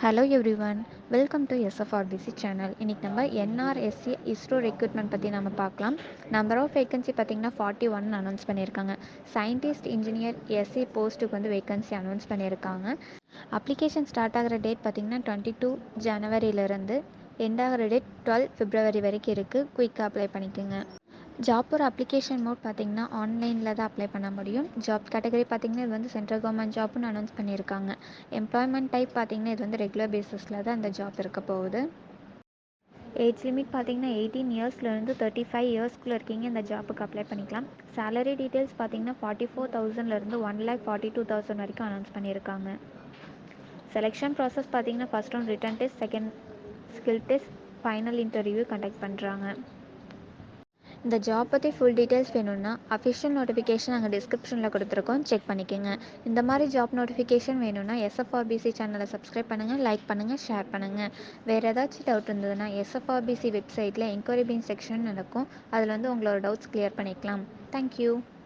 Hello everyone, welcome to SFRBC channel. இன்றைக்கி நம்ம NRSC ISRO recruitment பற்றி நம்ம பார்க்கலாம். நம்பர் ஆஃப் வேகன்சி பார்த்திங்கன்னா 41 அனௌன்ஸ் பண்ணியிருக்காங்க. சயின்டிஸ்ட் இன்ஜினியர் எஸ்சி போஸ்ட்டுக்கு வந்து வேகன்சி அனௌன்ஸ் பண்ணியிருக்காங்க. அப்ளிகேஷன் ஸ்டார்ட் ஆகிற டேட் பார்த்திங்கன்னா 22 ஜனவரியிலேருந்து எண்ட் ஆகிற டேட் 12 பிப்ரவரி வரைக்கும் இருக்குது. குயிக்காக அப்ளை பண்ணிக்கோங்க. ஜாப்போட அப்ளிகேஷன் மோட் பார்த்திங்கன்னா ஆன்லைனில் தான் அப்ளை பண்ண முடியும். ஜாப் கேட்டகரி பார்த்திங்கன்னா இது வந்து சென்ட்ரல் கவர்மெண்ட் ஜாப்னு அனௌன்ஸ் பண்ணியிருக்காங்க. எம்ப்ளாய்மெண்ட் டைப் பார்த்திங்கன்னா இது வந்து ரெகுலர் பேசிஸில் தான் இந்த ஜாப் இருக்க போகுது. ஏஜ் லிமிட் பார்த்திங்கன்னா 18 இயர்ஸ்லேருந்து 35 இயர்ஸ்க்குள்ளே இருக்கீங்க இந்த ஜாப்புக்கு அப்ளை பண்ணிக்கலாம். சேலரி டீட்டெயில்ஸ் பார்த்திங்கன்னா 44,000லேருந்து 1,42,000 வரைக்கும் அனௌன்ஸ் பண்ணியிருக்காங்க. செலெக்ஷன் ப்ராசஸ் பார்த்திங்கன்னா first round written test, second skill test, final interview conduct பண்ணுறாங்க. இந்த ஜாப் பற்றி ஃபுல் டீட்டெயில்ஸ் வேணும்னா அஃபிஷியல் நோட்டிஃபிகேஷன் நாங்கள் டிஸ்கிரிப்ஷனில் கொடுத்துருக்கோம், செக் பண்ணிக்கோங்க. இந்த மாதிரி ஜாப் நோட்டிஃபிகேஷன் வேணும்னா எஸ்எஃப்ஆர்பிசி சேனலை சப்ஸ்கிரைப் பண்ணுங்கள், லைக் பண்ணுங்கள், ஷேர் பண்ணுங்கள். வேறு ஏதாச்சும் டவுட் இருந்ததுன்னா எஸ்எஃப்ஆர்பிசி வெப்சைட்டில் என்கொயரி பீன் செக்ஷன் நடக்கும், அதில் வந்து உங்களோட டவுட்ஸ் கிளியர் பண்ணிக்கலாம். தேங்க்யூ.